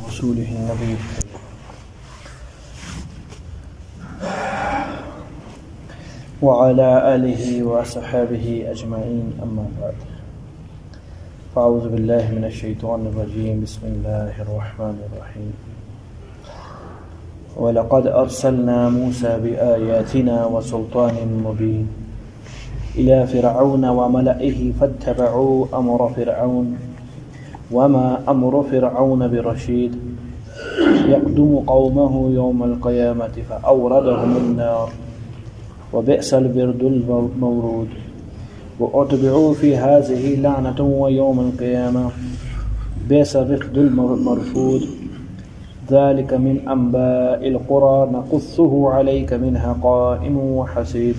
رسوله النبي وعلى آله وصحبه أجمعين أما بعد فأعوذ بالله من الشيطان الرجيم بسم الله الرحمن الرحيم وَلَقَدْ أَرْسَلْنَا مُوسَى بِآيَاتِنَا وَسُلْطَانٍ مُبِينٍ إِلَى فِرْعَوْنَ وَمَلَئِهِ فَاتَّبَعُوا أَمْرَ فِرْعَوْنَ وَمَا أَمْرُ فِرْعَوْنَ بِرَشِيدٍ يَقْدُمُ قَوْمَهُ يَوْمَ الْقِيَامَةِ فَأَوْرَدَهُمُ النَّارَ وَبِئْسَ الْوِرْدُ الْمَوْرُودُ وَأُتْبِعُوا فِي هَذِهِ لَعْنَةٌ وَيَوْمَ الْقِيَامَةِ بِئْسَ الرِّفْدُ الْمَرْفُودُ ذلك من أنباء القرى نقصه عليك منها قائم وحسيد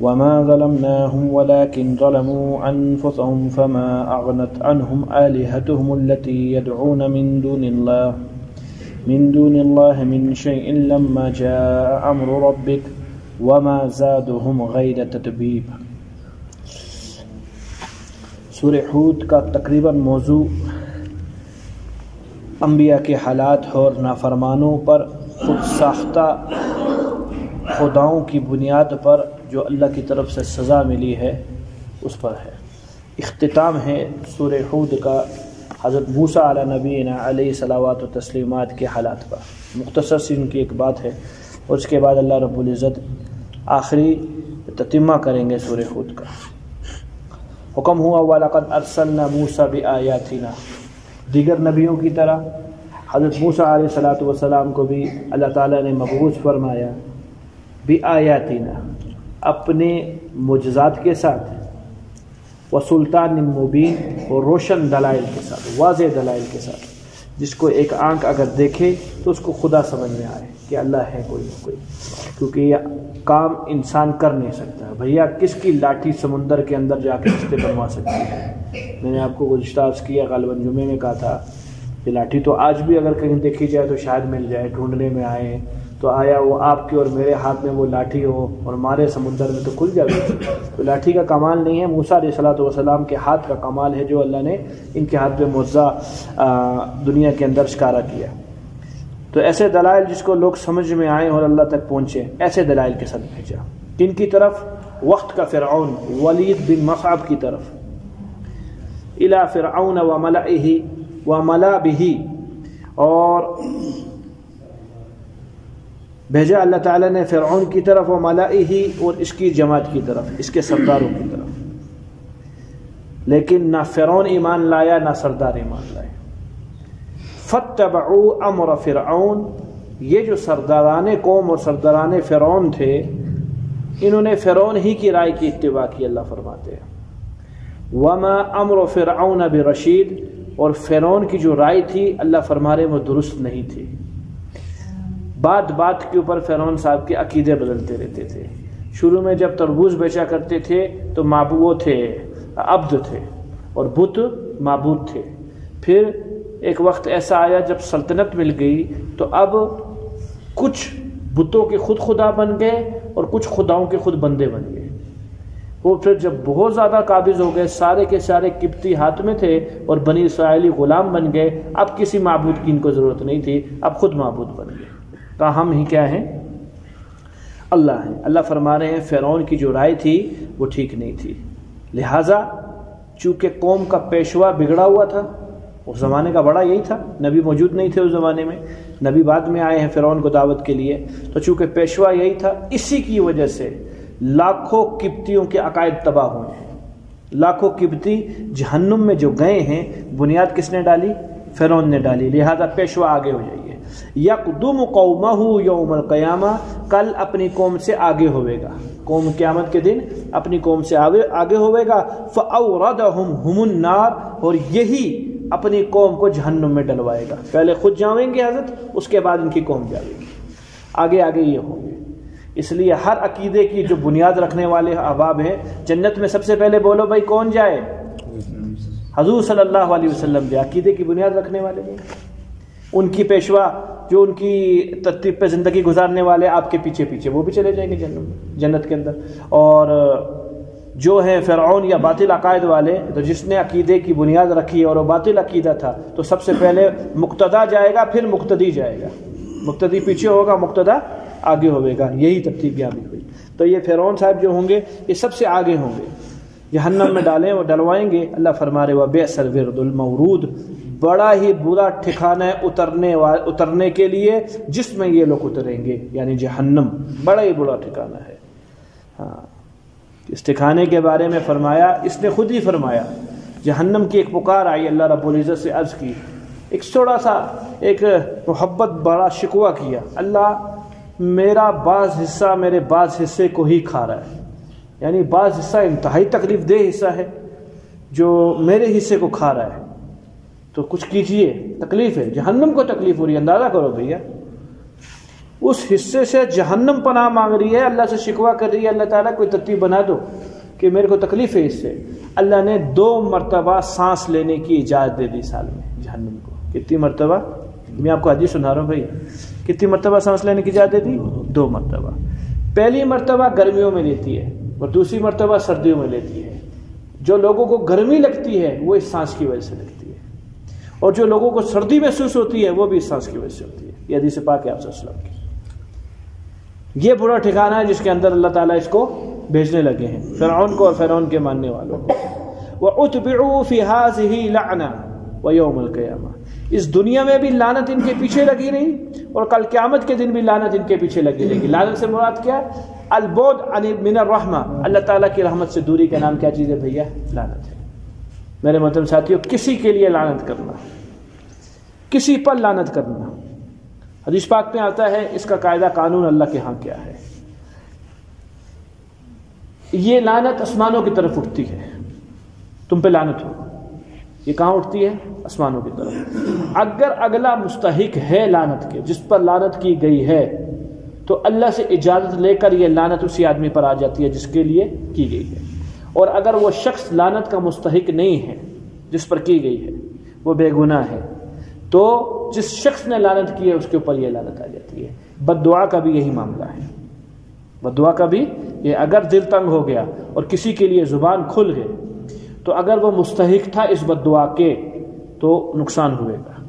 وما ظلمناهم ولكن ظلموا أنفسهم فما أغنت عنهم آلهتهم التي يدعون من دون الله من شيء لما جاء أمر ربك وما زادهم غير تتبيب. سورہ ہود کا تقریباً موضوع انبیاء کے حالات اور نافرمانوں پر خود ساختہ خداؤں کی بنیاد پر جو اللہ کی طرف سے سزا ملی ہے اس پر ہے. اختتام ہے سورہ ہود کا حضرت موسیٰ علیہ نبینا علیہ صلوات و تسلیمات کے حالات پر. مختصر سی ان کی ایک بات ہے اور اس کے بعد اللہ رب العزت آخری تتمہ کریں گے سورہ ہود کا. حکم ہوا وَلَقَدْ أَرْسَلْنَا مُوسَى بِآيَاتِنَا. دیگر نبیوں کی طرح حضرت موسیٰ علیہ الصلوۃ والسلام کو بھی اللہ تعالیٰ نے مبعوث فرمایا بِآیاتِنَا اپنے معجزات کے ساتھ وسلطان مبین اور روشن دلائل کے ساتھ واضح دلائل کے ساتھ جس کو ایک آنکھ اگر دیکھے تو اس کو خدا سمجھ میں آئے کہ اللہ ہے کوئی کیونکہ یہ کام انسان کر نہیں سکتا. بھیا کس کی لاٹھی سمندر کے اندر جا کے رستے بنوا سکتی ہے؟ میں نے آپ کو گزشتہ عرض کیا غالباً جمعے میں کہا تھا کہ لاٹھی تو آج بھی اگر کہیں دیکھی جائے تو شاید مل جائے. ڈھونڈنے میں آئے تو آیا وہ آپ کے اور میرے ہاتھ میں وہ لاٹھی ہو اور ہمارے سمندر میں تو کھل جائے. تو لاٹھی کا کمال نہیں ہے، موسیٰ علیہ الصلوۃ والسلام کے ہاتھ کا کمال ہے جو اللہ نے ان کے ہاتھ میں معجزہ دنیا کے اندر اشکارا کیا. تو ایسے دلائل جس کو لوگ سمجھ میں آئیں اور اللہ تک پہنچے ایسے دلائل کے ساتھ بھیجا. کن کی طرف؟ وقت کا فرعون ولید بن مصعب کی طرف. الی فرعون وملئہ وملابہ، اور بھیجا اللہ تعالیٰ نے فرعون کی طرف وملئہ اور اس کی جماعت کی طرف، اس کے سرداروں کی طرف. لیکن نہ فرعون ایمان لایا نہ سردار ایمان لائے. فاتبعوا امر فرعون، یہ جو سرداران قوم اور سرداران فرعون تھے انہوں نے فرعون ہی کی رائے کی اتباع کی. اللہ فرماتے ہیں وما امر فرعون برشید، اور فرعون کی جو رائے تھی اللہ فرما رہے وہ درست نہیں تھی. بات بات کے اوپر فرعون صاحب کے عقیدے بدلتے رہتے تھے. شروع میں جب تربوز بیچا کرتے تھے تو معبود تھے، عبد تھے، اور بت معبود تھے. پھر ایک وقت ایسا آیا جب سلطنت مل گئی تو اب کچھ بتوں کے خود خدا بن گئے اور کچھ خداؤں کے خود بندے بن گئے. وہ پھر جب بہت زیادہ قابض ہو گئے، سارے کے سارے قبطی ہاتھ میں تھے اور بنی اسرائیلی غلام بن گئے. اب کسی معبود کی ان کو ضرورت نہیں تھی، اب خود معبود بن گئے. کہا ہم ہی کیا ہیں؟ اللہ ہیں. اللہ فرما رہے ہیں فرعون کی جو رائے تھی وہ ٹھیک نہیں تھی. لہٰذا چونکہ قوم کا پیشوا بگڑا ہوا تھا، اس زمانے کا بڑا یہی تھا، نبی موجود نہیں تھے اس زمانے میں، نبی بعد میں آئے ہیں فرعون کو دعوت کے لیے. تو چونکہ پیشوا یہی تھا، اسی کی وجہ سے لاکھوں قبطیوں کے عقائد تباہ ہوئے ہیں. لاکھوں قبطی جہنم میں جو گئے ہیں بنیاد کس نے ڈالی؟ فرعون نے ڈالی. لہذا پیشوا آگے ہو جائیے. یقدم قومہ یوم القیامہ، کل اپنی قوم سے آگے ہوئے گا. قوم قیامت کے دن اپنی قوم سے آگے ہوئے گا. فاوردہم النار، اور یہی اپنی قوم کو جہنم میں ڈلوائے گا. پہلے خود جائیں گے حضرت، اس کے بعد ان کی قوم جائے گی. آگے آگے یہ ہوں گے. اس لیے ہر عقیدے کی جو بنیاد رکھنے والے احباب ہیں جنت میں سب سے پہلے بولو بھائی کون جائے؟ حضور صلی اللہ علیہ وسلم جو عقیدے کی بنیاد رکھنے والے ہیں. ان کی پیشوا جو ان کی ترتیب پہ زندگی گزارنے والے آپ کے پیچھے پیچھے وہ بھی چلے جائیں گے جنت کے اندر. اور جو ہیں فرعون یا باطل عقائد والے، تو جس نے عقیدے کی بنیاد رکھی اور وہ باطل عقیدہ تھا، تو سب سے پہلے مقتدا جائے گا، پھر مقتدی جائے گا، مقتدی پیچھے ہوگا، مقتدا آگے ہوگا، یہی ترتیب یہاں بھی ہوئی۔ تو یہ فرعون صاحب جو ہوں گے یہ سب سے آگے ہوں گے، جہنم میں ڈالیں وہ ڈلوائیں گے۔ اللہ فرما رہے وَبِئْسَ الْوِرْدُ الْمَوْرُودُ، بڑا ہی برا ٹھکانہ ہے اترنے کے لیے جس میں یہ لوگ اتریں گے، یعنی جہنم بڑا ہی برا ٹھکانہ ہے۔ ہاں، اس ٹھکانے کے بارے میں فرمایا، اس نے خود ہی فرمایا، جہنم کی ایک پکار آئی، اللہ رب العزت سے عرض کی، ایک تھوڑا سا ایک محبت بڑا شکوہ کیا، اللہ میرا بعض حصہ میرے بعض حصے کو ہی کھا رہا ہے، یعنی بعض حصہ انتہائی تکلیف دہ حصہ ہے جو میرے حصے کو کھا رہا ہے، تو کچھ کیجئے، تکلیف ہے، جہنم کو تکلیف ہو رہی ہے، اندازہ کرو بھیا، اس حصے سے جہنم پناہ مانگ رہی ہے، اللہ سے شکوہ کر رہی ہے، اللہ تعالیٰ کوئی ترتیب بنا دو کہ میرے کو تکلیف ہے اس سے۔ اللہ نے 2 مرتبہ سانس لینے کی اجازت دے دی سال میں جہنم کو۔ کتنی مرتبہ؟ میں آپ کو حدیث سنا رہا ہوں بھائی، کتنی مرتبہ سانس لینے کی اجازت دے دی؟ 2 مرتبہ۔ پہلی مرتبہ گرمیوں میں لیتی ہے اور دوسری مرتبہ سردیوں میں لیتی ہے۔ جو لوگوں کو گرمی لگتی ہے وہ اس سانس کی وجہ سے لگتی ہے، اور جو لوگوں کو سردی محسوس ہوتی ہے وہ بھی اس سانس کی وجہ سے ہوتی ہے۔ یہ حدیث پاک ہے آپ صلی اللہ علیہ وسلم کی۔ یہ برا ٹھکانہ ہے جس کے اندر اللہ تعالیٰ اس کو بھیجنے لگے ہیں، فرعون کو اور فرعون کے ماننے والوں کو۔ وَأُتْبِعُوا فِي هَٰذِهِ لَعْنَةً وَيَوْمَ الْقِيَامَةِ، اس دنیا میں بھی لعنت ان کے پیچھے لگی رہی اور کل قیامت کے دن بھی لعنت ان کے پیچھے لگی رہے گی۔ لعنت سے مراد کیا ہے؟ البعد من الرحمہ، اللہ تعالیٰ کی رحمت سے دوری کا نام کیا چیز ہے بھیا؟ لعنت ہے۔ میرے محترم ساتھیوں، کسی کے لیے لعنت کرنا، کسی پر لعنت کرنا، حدیث پاک میں آتا ہے اس کا قاعدہ قانون اللہ کے ہاں کیا ہے؟ یہ لعنت آسمانوں کی طرف اٹھتی ہے، تم پہ لعنت ہو، یہ کہاں اٹھتی ہے؟ آسمانوں کی طرف۔ اگر اگلا مستحق ہے لعنت کے، جس پر لعنت کی گئی ہے، تو اللہ سے اجازت لے کر یہ لعنت اسی آدمی پر آ جاتی ہے جس کے لیے کی گئی ہے، اور اگر وہ شخص لعنت کا مستحق نہیں ہے جس پر کی گئی ہے، وہ بے گناہ ہے، تو جس شخص نے لعنت کی ہے اس کے اوپر یہ لعنت آ جاتی ہے۔ بد دعا کا بھی یہی معاملہ ہے، بد دعا کا بھی یہ، اگر دل تنگ ہو گیا اور کسی کے لیے زبان کھل گئی، تو اگر وہ مستحق تھا اس بد دعا کے تو نقصان ہوئے گا،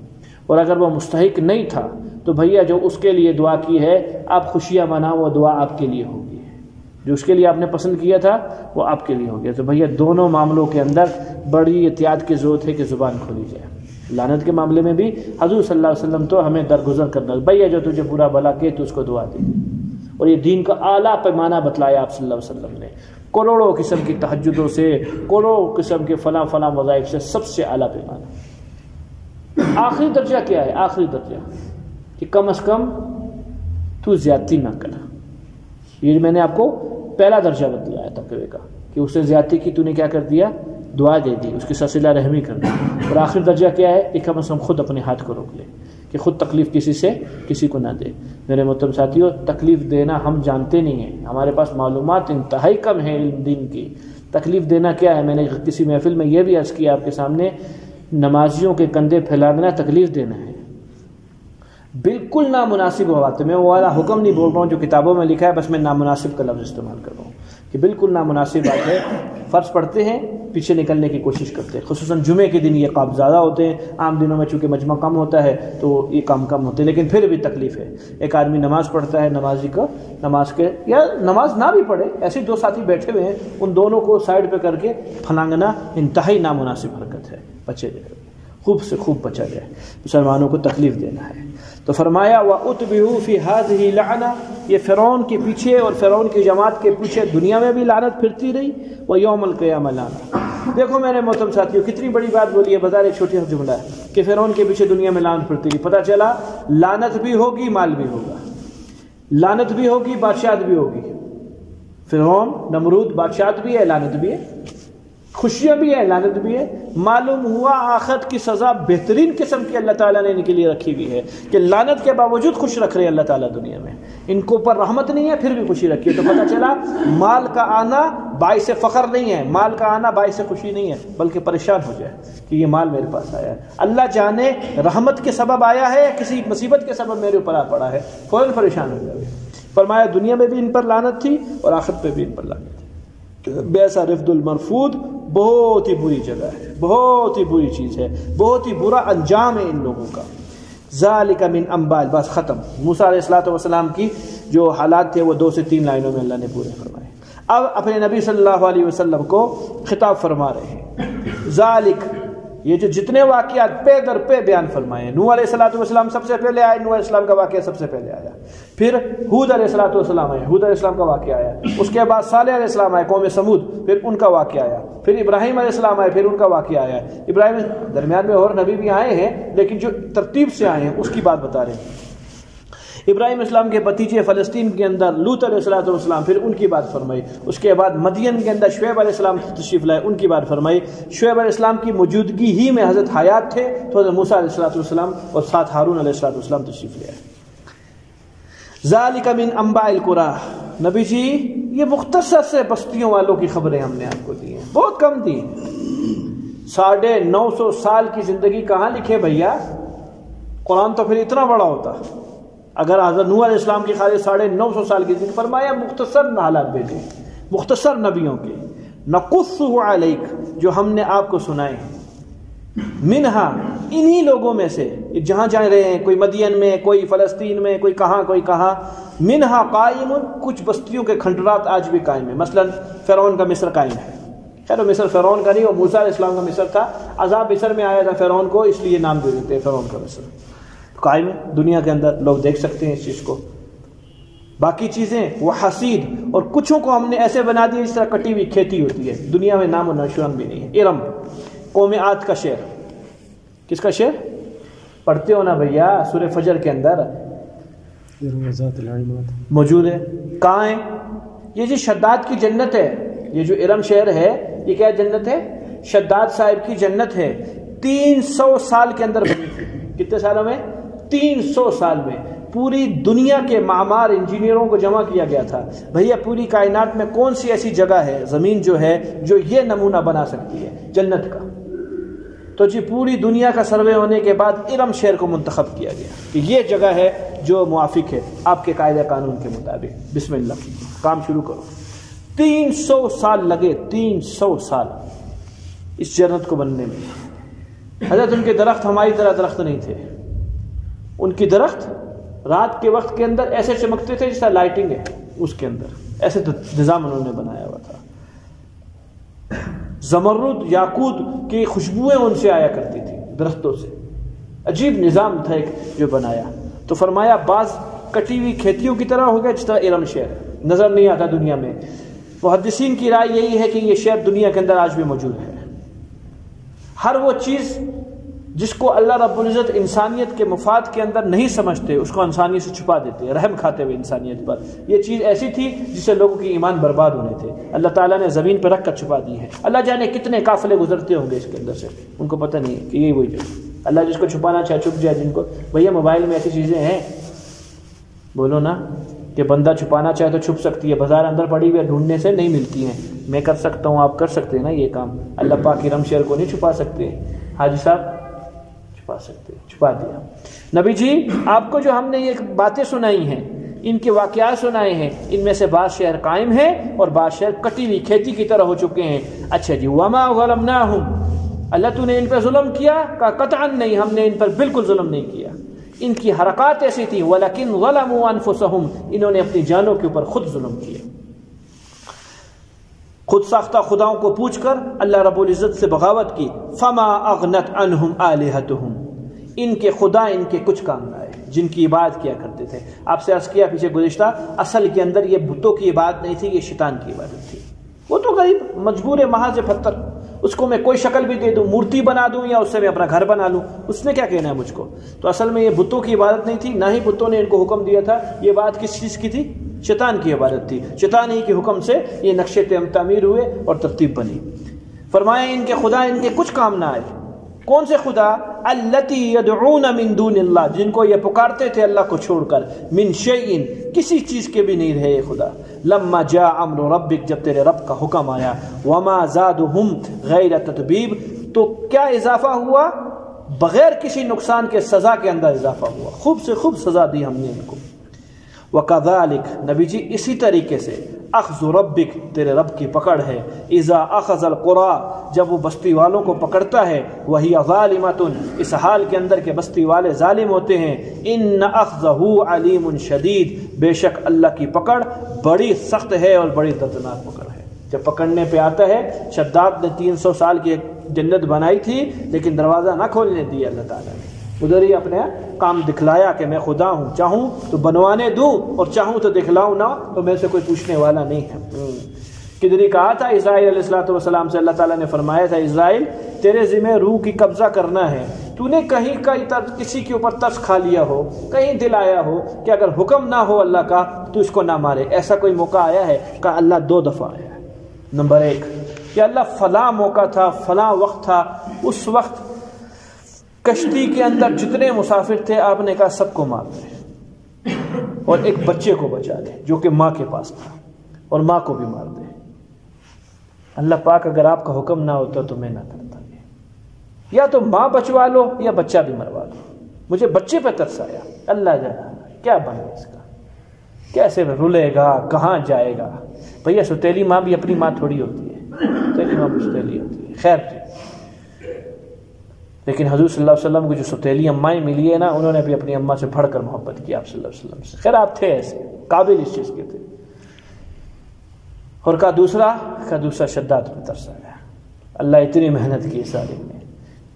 اور اگر وہ مستحق نہیں تھا تو بھیا جو اس کے لیے دعا کی ہے آپ خوشیاں مناؤ، وہ دعا آپ کے لیے ہوگی، جو اس کے لیے آپ نے پسند کیا تھا وہ آپ کے لیے ہو گیا۔ تو بھیا دونوں معاملوں کے اندر بڑی احتیاط کی ضرورت ہے کہ زبان کھولی جائے۔ لعنت کے معاملے میں بھی حضور صلی اللہ علیہ وسلم تو ہمیں درگزر کرنا، بھیا جو تجھے برا بھلا کہ تو اس کو دعا دے، اور یہ دین کا اعلیٰ پیمانہ بتلایا آپ صلی اللہ علیہ وسلم نے، کروڑوں قسم کی تہجدوں سے، کروڑوں قسم کے فلاں فلاں وظائف سے، سب سے اعلیٰ پیمانہ۔ آخری درجہ کیا ہے؟ آخری درجہ کہ کم از کم تو زیادتی نہ کر۔ یہ میں نے آپ کو پہلا درجہ بتلایا تقوی کا کہ اس سے زیادتی کی تو نے کیا کر دیا؟ دعا دے دی، اس کی صلہ رحمی کر دی۔ اور آخر درجہ کیا ہے کہ کم از کم خود اپنے ہاتھ کو روک لے، کہ خود تکلیف کسی کو نہ دے۔ میرے محترم ساتھیوں، تکلیف دینا ہم جانتے نہیں ہیں، ہمارے پاس معلومات انتہائی کم ہیں علم دین کی۔ تکلیف دینا کیا ہے؟ میں نے کسی محفل میں یہ بھی عرض کیا آپ کے سامنے، نمازیوں کے کندھے پھیلا دینا تکلیف دینا ہے، بالکل نامناسب بات ہے۔ میں وہ والا حکم نہیں بول رہا ہوں جو کتابوں میں لکھا ہے، بس میں نامناسب کا لفظ استعمال کر رہا ہوں کہ بالکل نامناسب بات ہے۔ فرض پڑھتے ہیں، پیچھے نکلنے کی کوشش کرتے ہیں، خصوصاً جمعے کے دن یہ کام زیادہ ہوتے ہیں، عام دنوں میں چونکہ مجمع کم ہوتا ہے تو یہ کام کم ہوتے ہیں، لیکن پھر بھی تکلیف ہے۔ ایک آدمی نماز پڑھتا ہے، نمازی کو نماز کے یا نماز نہ بھی پڑھے، ایسے 2 ساتھی بیٹھے ہوئے ہیں، ان دونوں کو سائڈ پہ کر کے پھلانگنا انتہائی نامناسب حرکت ہے، بچے جائے، خوب سے خوب بچا جائے، مسلمانوں کو تکلیف دینا ہے۔ تو فرمایا وَأُتْبِعُوا فِي هَٰذِهِ لَعْنَةً، یہ فرعون کے پیچھے اور فرعون کی جماعت کے پیچھے دنیا میں بھی لعنت پھرتی رہی، وَيَوْمَ الْقِيَامَةِ لَعْنَةً۔ دیکھو میرے محترم ساتھیوں، کتنی بڑی بات بولی ہے، بظاہر ایک چھوٹی سا جملہ ہے کہ فرعون کے پیچھے دنیا میں لعنت پھرتی رہی۔ پتہ چلا لعنت بھی ہوگی، مال بھی ہوگا، لعنت بھی ہوگی، بادشاہت بھی ہوگی۔ فرعون نمرود بادشاہت بھی ہے، لعنت بھی ہے، خوشیاں بھی ہے، لعنت بھی ہے۔ معلوم ہوا آخرت کی سزا بہترین قسم کی اللہ تعالیٰ نے ان کے لیے رکھی ہوئی ہے کہ لعنت کے باوجود خوش رکھ رہے اللہ تعالیٰ دنیا میں، ان کو پر رحمت نہیں ہے پھر بھی خوشی رکھی ہے۔ تو پتہ چلا مال کا آنا باعث فخر نہیں ہے، مال کا آنا باعث خوشی نہیں ہے، بلکہ پریشان ہو جائے کہ یہ مال میرے پاس آیا ہے، اللہ جانے رحمت کے سبب آیا ہے یا کسی مصیبت کے سبب میرے اوپر آ پڑا ہے، فوراً پریشان ہو جائے۔ فرمایا دنیا میں بھی ان پر لعنت تھی اور آخرت پہ بھی ان پر لعنت تھی۔ بیسا رفد المرفود بہت ہی بری جگہ ہے، بہت ہی بری چیز ہے، بہت ہی برا انجام ہے ان لوگوں کا۔ ذالک من انباء، بس ختم۔ موسیٰ علیہ السلام کی جو حالات تھے وہ 2 سے 3 لائنوں میں اللہ نے پورے فرمائے۔ اب اپنے نبی صلی اللہ علیہ وسلم کو خطاب فرما رہے ہیں۔ ذالک، یہ جو جتنے واقعات پے در پہ بیان فرمائے ہیں، نوح علیہ السلام سب سے پہلے آئے، نوح علیہ السلام کا واقعہ سب سے پہلے آیا، پھر ہود علیہ السلام آئے، ہود علیہ السلام کا واقعہ آیا، اس کے بعد صالح علیہ السلام آئے قوم سمود، پھر ان کا واقعہ آیا، پھر ابراہیم علیہ السلام آئے، پھر ان کا واقعہ آیا۔ ابراہیم درمیان میں اور نبی بھی آئے ہیں لیکن جو ترتیب سے آئے ہیں اس کی بات بتا رہے ہیں۔ ابراہیم اسلام کے بھتیجے فلسطین کے اندر لوط علیہ السلام، پھر ان کی بات فرمائی۔ اس کے بعد مدین کے اندر شعیب علیہ السلام تشریف لائے، ان کی بات فرمائی۔ شعیب علیہ السلام کی موجودگی ہی میں حضرت حیات تھے تو حضرت موسیٰ علیہ السلام اور ساتھ ہارون علیہ السلام تشریف لے آئے۔ ذالک من انباء القریٰ، نبی جی یہ مختصر سے بستیوں والوں کی خبریں ہم نے آپ کو دی ہیں، بہت کم دی۔ 950 سال کی زندگی کہاں لکھے بھیا؟ قرآن تو پھر اتنا بڑا ہوتا اگر حضرت نوح علیہ السلام کی خالی 950 سال کی زندگی، فرمایا مختصر حالات بھیجے، مختصر نبیوں کے، نقصہ علیک، جو ہم نے آپ کو سنائے ہیں، منہا، انہی لوگوں میں سے جہاں جہاں رہے ہیں، کوئی مدین میں، کوئی فلسطین میں، کوئی کہاں کوئی کہاں، منہا قائم، کچھ بستیوں کے کھنڈرات آج بھی قائم ہیں۔ مثلا فرعون کا مصر قائم ہے، خیر مصر فرعون کا نہیں، وہ موسیٰ علیہ السلام کا مصر تھا، عذاب مصر میں آیا تھا فرعون کو، اس لیے نام دے دیتے ہیں فرعون کا مصر، قائم ہے دنیا کے اندر، لوگ دیکھ سکتے ہیں اس چیز کو۔ باقی چیزیں وہ حسید، اور کچھوں کو ہم نے ایسے بنا دیا جس طرح کٹی ہوئی کھیتی ہوتی ہے، دنیا میں نام و نشان بھی نہیں ہے۔ ارم، قوم عاد کا شعر، کس کا شعر پڑھتے ہو نا بھیا؟ سورہ فجر کے اندر موجود ہے۔ کہاں ہے یہ؟ جو شداد کی جنت ہے، یہ جو ارم شہر ہے یہ کیا جنت ہے؟ شداد صاحب کی جنت ہے۔ 300 سال کے اندر بنی تھی۔ کتنے سالوں میں؟ 300 سال میں پوری دنیا کے معمار انجینئروں کو جمع کیا گیا تھا۔ بھیا پوری کائنات میں کون سی ایسی جگہ ہے، زمین جو ہے، جو یہ نمونہ بنا سکتی ہے جنت کا؟ تو جی پوری دنیا کا سروے ہونے کے بعد ارم شہر کو منتخب کیا گیا کہ یہ جگہ ہے جو موافق ہے آپ کے قاعدہ قانون کے مطابق۔ بسم اللہ، کام شروع کرو۔ 300 سال لگے، 300 سال اس جنت کو بننے میں۔ حضرت ان کے درخت ہماری طرح درخت نہیں تھے، ان کی درخت رات کے وقت کے اندر ایسے چمکتے تھے جیسا لائٹنگ ہے اس کے اندر، ایسے نظام انہوں نے بنایا ہوا تھا۔ زمرد یاقوت کی خوشبوئیں ان سے آیا کرتی تھی درختوں سے، عجیب نظام تھا ایک جو بنایا۔ تو فرمایا بعض کٹی ہوئی کھیتیوں کی طرح ہو گیا جس طرح ارم شہر نظر نہیں آتا دنیا میں۔ محدثین کی رائے یہی ہے کہ یہ شہر دنیا کے اندر آج بھی موجود ہے۔ ہر وہ چیز جس کو اللہ رب العزت انسانیت کے مفاد کے اندر نہیں سمجھتے اس کو انسانیت سے چھپا دیتے ہیں، رحم کھاتے ہوئے انسانیت پر۔ یہ چیز ایسی تھی جس سے لوگوں کی ایمان برباد ہونے تھے، اللہ تعالیٰ نے زمین پہ رکھ کر چھپا دی ہے۔ اللہ جانے کتنے قافلے گزرتے ہوں گے اس کے اندر سے، ان کو پتہ نہیں ہے کہ یہ وہی جگہ۔ اللہ جس کو چھپانا چاہے چھپ جائے، جن کو بھیا موبائل میں ایسی چیزیں ہیں، بولو نا کہ بندہ چھپانا چاہے تو چھپ سکتی ہے، بازار اندر پڑی ہوئی ڈھونڈنے سے نہیں ملتی ہیں۔ میں کر سکتا ہوں، آپ کر سکتے ہیں نا یہ کام، اللہ پاک ارم شہر کو نہیں چھپا سکتے۔ حاجی صاحب چھپا سکتے، چھپا دیا۔ نبی جی آپ کو جو ہم نے یہ باتیں سنائی ہیں، ان کے واقعات سنائے ہیں، ان میں سے بعض شہر قائم ہیں اور بعض شہر کٹی ہوئی کھیتی کی طرح ہو چکے ہیں۔ اچھا جی، وما ظلمناہم، اللہ تو نے ان پر ظلم کیا؟ کہ قطعا نہیں، ہم نے ان پر بالکل ظلم نہیں کیا۔ ان کی حرکات ایسی تھیں، ولیکن ظلموا انفسہم، انہوں نے اپنی جانوں کے اوپر خود ظلم کیا۔ خود ساختہ خداؤں کو پوچھ کر اللہ رب العزت سے بغاوت کی۔ فما اغنت عنہم آلہتہم، ان کے خدا ان کے کچھ کام نہ آئے جن کی عبادت کیا کرتے تھے۔ آپ سے عرض کیا پیچھے گزشتہ، اصل کے اندر یہ بتوں کی عبادت نہیں تھی، یہ شیطان کی عبادت تھی۔ وہ تو غریب مجبور ہے، محض پتھر، اس کو میں کوئی شکل بھی دے دوں، مورتی بنا دوں یا اس سے میں اپنا گھر بنا لوں، اس نے کیا کہنا ہے مجھ کو؟ تو اصل میں یہ بتوں کی عبادت نہیں تھی، نہ ہی بتوں نے ان کو حکم دیا تھا۔ یہ بات کس چیز کی تھی؟ شیطان کی عبادت تھی۔ شیطان ہی کے حکم سے یہ نقشے تعمیر ہوئے اور ترتیب بنی۔ فرمایا ان کے خدا ان کے کچھ کام نہ آئے۔ کون سے خدا؟ التی یدعون من دون اللہ، جن کو یہ پکارتے تھے اللہ کو چھوڑ کر، من شیء، کسی چیز کے بھی نہیں رہے یہ خدا۔ لما جاء امر ربک، جب تیرے رب کا حکم آیا، وما زادہم غیر تتبیب، تو کیا اضافہ ہوا؟ بغیر کسی نقصان کے سزا کے اندر اضافہ ہوا، خوب سے خوب سزا دی ہم نے ان کو۔ وَكَذَلِكَ، نبی جی اسی طریقے سے، اخذ ربک تیرے رب کی پکڑ ہے، اذا اخذ القرى جب وہ بستی والوں کو پکڑتا ہے، وہی ظالمۃ اس حال کے اندر کہ بستی والے ظالم ہوتے ہیں، ان اخذہ علیم شدید بے شک اللہ کی پکڑ بڑی سخت ہے اور بڑی دردناک پکڑ ہے۔ جب پکڑنے پہ آتا ہے، شداد نے 300 سال کی ایک جنت بنائی تھی لیکن دروازہ نہ کھولنے دیا اللہ تعالیٰ نے، ادھر ہی اپنے کام دکھلایا کہ میں خدا ہوں، چاہوں تو بنوانے دوں اور چاہوں تو دکھلاؤں نہ، تو میرے سے کوئی پوچھنے والا نہیں ہے۔ کدھر کہا تھا اسرائیل علیہ الصلوۃ والسلام سے، اللہ تعالیٰ نے فرمایا تھا اسرائیل تیرے ذمہ روح کی قبضہ کرنا ہے، تو نے کہیں کسی کے اوپر ترس کھا لیا ہو، کہیں دل آیا ہو کہ اگر حکم نہ ہو اللہ کا تو اس کو نہ مارے، ایسا کوئی موقع آیا ہے؟ کہا اللہ 2 دفعہ آیا ہے۔ نمبر 1 کہ اللہ فلاں موقع تھا، فلاں وقت تھا، اس وقت کشتی کے اندر جتنے مسافر تھے آپ نے کہا سب کو مار دے اور ایک بچے کو بچا دے جو کہ ماں کے پاس تھا، اور ماں کو بھی مار دے۔ اللہ پاک اگر آپ کا حکم نہ ہوتا تو میں نہ کرتا، یا تو ماں بچوا لو یا بچہ بھی مروا لو، مجھے بچے پہ ترس آیا۔ اللہ جانا کیا بنے اس کا، کیسے رلے گا، کہاں جائے گا؟ بھیا ستیلی ماں بھی اپنی ماں تھوڑی ہوتی ہے، ستیلی ماں بھی ستیلی ہوتی ہے، خیر تھی، لیکن حضور صلی اللہ علیہ وسلم کو جو ستیلی امائیں ملی ہے نا، انہوں نے بھی اپنی اماں سے بڑھ کر محبت کی آپ صلی اللہ علیہ وسلم سے۔ خیر آپ تھے ایسے قابل اس چیز کے تھے۔ اور کا دوسرا شداد پہ ترس آیا، اللہ اتنی محنت کی اس ظالم نے،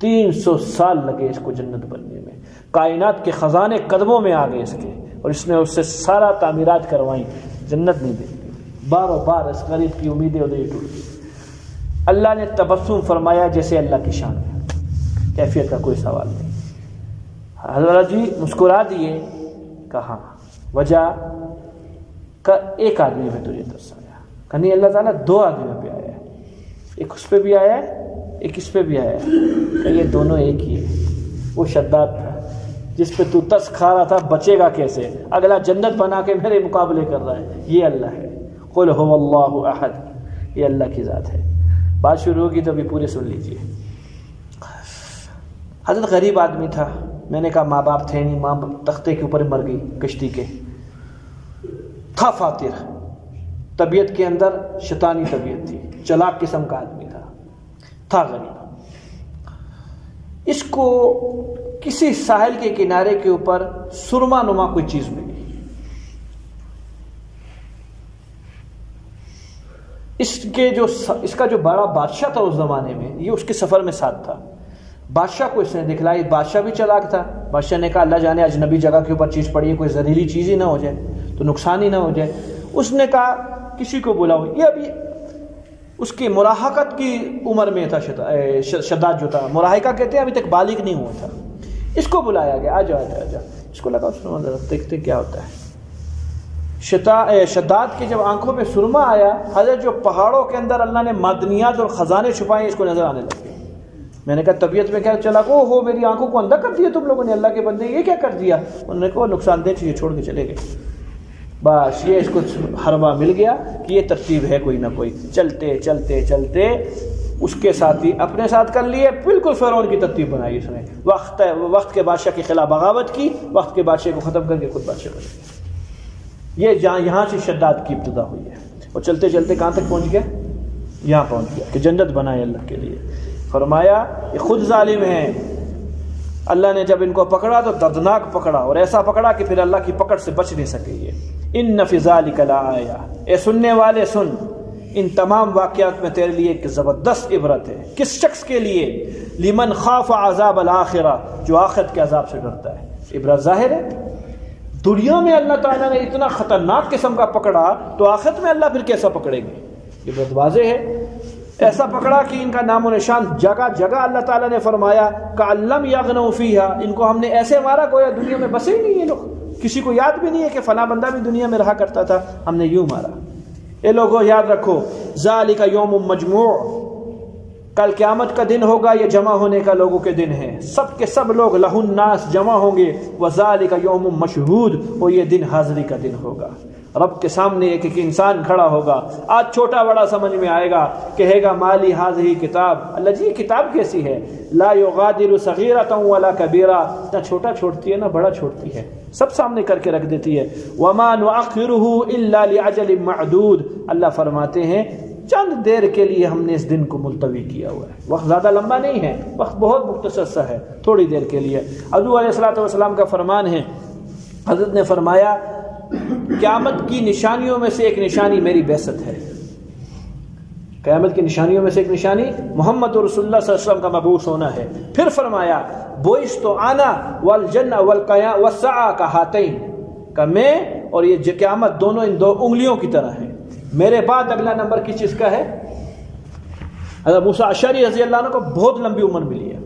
300 سال لگے اس کو جنت بننے میں، کائنات کے خزانے قدموں میں آ گئے اس کے، اور اس نے اس سے سارا تعمیرات کروائیں، جنت نہیں دی، بار بار اس غریب کی امیدیں ادھر ٹوٹ گئی۔ اللہ نے تبسم فرمایا جیسے اللہ کی شان ہے، کیفیت کا کوئی سوال نہیں۔ حضرت جی مسکرا دیے، کہا وجہ کا ایک آدمی میں تجھے ترس آیا، کہ نہیں اللہ تعالیٰ 2 آدمیوں پہ آیا ہے، ایک اس پہ بھی آیا ہے ایک اس پہ بھی آیا ہے، کہ یہ دونوں ایک ہی ہے۔ وہ شداد تھا جس پہ تو ترس کھا رہا تھا، بچے گا کیسے؟ اگلا جنت بنا کے میرے مقابلے کر رہا ہے، یہ اللہ ہے۔ قل هو اللہ احد، یہ اللہ کی ذات ہے۔ بات شروع ہوگی تو ابھی پورے سن لیجئے۔ حضرت غریب آدمی تھا، میں نے کہا ماں باپ تھے نہیں، ماں تختے کے اوپر مر گئی کشتی کے، تھا فاتر، طبیعت کے اندر شیطانی طبیعت تھی، چلاک قسم کا آدمی تھا غریب۔ اس کو کسی ساحل کے کنارے کے اوپر سرما نما کوئی چیز ملی، اس کا جو بڑا بادشاہ تھا اس زمانے میں، یہ اس کے سفر میں ساتھ تھا، بادشاہ کو اس نے دکھلائی، بادشاہ بھی چلاک تھا، بادشاہ نے کہا اللہ جانے اجنبی جگہ کے اوپر چیز پڑی ہے، کوئی زہریلی چیز ہی نہ ہو جائے تو نقصان ہی نہ ہو جائے۔ اس نے کہا کسی کو بلاؤ، یہ ابھی اس کی مراہقت کی عمر میں تھا، شداد جو تھا، مراہقہ کہتے ہیں، ابھی تک بالغ نہیں ہوا تھا، اس کو بلایا گیا، آ جاؤ، اس کو لگا سنو دیکھتے کیا ہوتا ہے۔ شداد کی جب آنکھوں میں سرما آیا، حضرت جو پہاڑوں کے اندر اللہ نے معدنیات اور خزانے چھپائے اس کو نظر آنے لگے۔ میں نے کہا طبیعت میں کیا چلا کو ہو، میری آنکھوں کو اندھا کر دیا تم لوگوں نے، اللہ کے بندے یہ کیا کر دیا؟ انہوں نے کہا نقصان دہ چیزیں چھوڑ کے چلے گئے، بس یہ اس کو حربہ مل گیا کہ یہ ترتیب ہے کوئی نہ کوئی۔ چلتے چلتے چلتے اس کے ساتھی اپنے ساتھ کر لیے، بالکل فرعون کی ترتیب بنائی اس نے، وقت کے بادشاہ کے خلاف بغاوت کی، وقت کے بادشاہ کو ختم کر کے خود بادشاہ بن گیا۔ یہ یہاں سے شداد کی ابتدا ہوئی ہے، اور چلتے چلتے کہاں تک پہنچ گیا؟ یہاں پہنچ گیا کہ جنت بنائے اللہ کے لیے۔ فرمایا یہ خود ظالم ہیں، اللہ نے جب ان کو پکڑا تو دردناک پکڑا، اور ایسا پکڑا کہ پھر اللہ کی پکڑ سے بچ نہیں سکے یہ۔ ان فی ذلک لآیہ، اے سننے والے سن، ان تمام واقعات میں تیرے لیے ایک زبردست عبرت ہے۔ کس شخص کے لیے؟ لمن خاف عذاب الآخرہ، جو آخرت کے عذاب سے ڈرتا ہے۔ عبرت ظاہر ہے، دنیا میں اللہ تعالیٰ نے اتنا خطرناک قسم کا پکڑا تو آخرت میں اللہ پھر کیسا پکڑے گے؟ عبرت واضح ہے، ایسا پکڑا کہ ان کا نام و نشان جگہ جگہ اللہ تعالیٰ نے فرمایا کَأَلَّمْ يَغْنَوْا فِيهَا، ان کو ہم نے ایسے مارا گویا دنیا میں بسے ہی نہیں یہ لوگ، کسی کو یاد بھی نہیں ہے کہ فلاں بندہ بھی دنیا میں رہا کرتا تھا، ہم نے یوں مارا۔ اے لوگوں یاد رکھو، ذَلِكَ يَوْمٌ مَجْمُوعٌ، کل قیامت کا دن ہوگا، یہ جمع ہونے کا لوگوں کے دن ہے، سب کے سب لوگ لَهُ النَّاسِ جمع ہوں گے، وَذَلِكَ يَوْمٌ مَشْهُودٌ، اور یہ دن حاضری کا دن ہوگا۔ رب کے سامنے ایک ایک انسان کھڑا ہوگا. آج چھوٹا بڑا سمجھ میں آئے گا, کہے گا مالی ہذہ کتاب, اللہ جی کتاب کیسی ہے, لا یغادر صغیرۃ ولا کبیرہ, نہ چھوٹا چھوڑتی ہے نہ بڑا چھوڑتی ہے, سب سامنے کر کے رکھ دیتی ہے. وما نؤخرہ الا لأجل معدود, اللہ فرماتے ہیں چند دیر کے لیے ہم نے اس دن کو ملتوی کیا ہوا ہے, وقت زیادہ لمبا نہیں ہے, وقت بہت مختصر سا ہے, تھوڑی دیر کے لیے. حضور علیہ الصلوۃ والسلام کا فرمان ہے, حضرت نے فرمایا قیامت کی نشانیوں میں سے ایک نشانی میری بعثت ہے. قیامت کی نشانیوں میں سے ایک نشانی محمد رسول اللہ صلی اللہ علیہ وسلم کا مبعوث ہونا ہے. پھر فرمایا بعثت انا والجنہ والساعہ کہاتین, کہ میں اور یہ قیامت دونوں ان دو انگلیوں کی طرح ہیں. میرے بعد اگلا نمبر کس چیز کا ہے؟ حضرت موسیٰ اشعری رضی اللہ عنہ کو بہت لمبی عمر ملی ہے,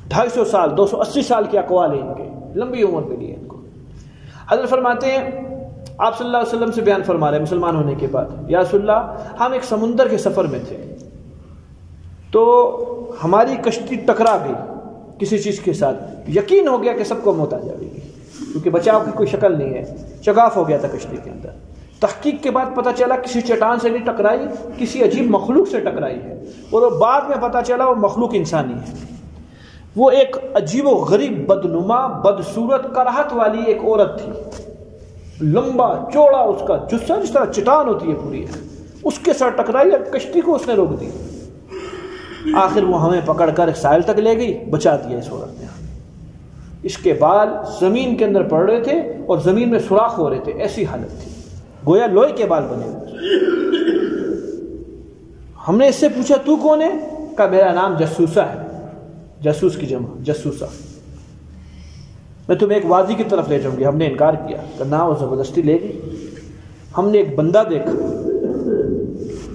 250 سال 280 سال کے اقوال ہیں ان کے, لمبی عمر ملی ہے ان کو. حضرت فرماتے ہیں آپ صلی اللہ علیہ وسلم سے بیان فرما رہے ہیں مسلمان ہونے کے بعد, یا رسول اللہ ہم ایک سمندر کے سفر میں تھے تو ہماری کشتی ٹکرا گئی کسی چیز کے ساتھ, یقین ہو گیا کہ سب کو موت آ جائے گی کیونکہ بچاؤ کی کوئی شکل نہیں ہے, چگاف ہو گیا تھا کشتی کے اندر. تحقیق کے بعد پتہ چلا کسی چٹان سے نہیں ٹکرائی, کسی عجیب مخلوق سے ٹکرائی ہے, اور بعد میں پتہ چلا وہ مخلوق انسانی ہے. وہ ایک عجیب و غریب بدنما بدصورت کراہت والی ایک عورت تھی, لمبا چوڑا اس کا جسم جس طرح چٹان ہوتی ہے پوری, اس کے ساتھ ٹکرائی اور کشتی کو اس نے روک دی. آخر وہ ہمیں پکڑ کر ساحل تک لے گئی, بچا دیا اس عورت نے. اس کے بال زمین کے اندر پڑ رہے تھے اور زمین میں سوراخ ہو رہے تھے, ایسی حالت تھی گویا لوہے کے بال بنے ہوئے. ہم نے اس سے پوچھا تو کون ہے؟ کہا میرا نام جسوسہ ہے, جاسوس کی جمع جسوسہ, میں تمہیں ایک وادی کی طرف لے جاؤں گی. ہم نے انکار کیا کہ نہ, وہ زبردستی لے گئی. ہم نے ایک بندہ دیکھا,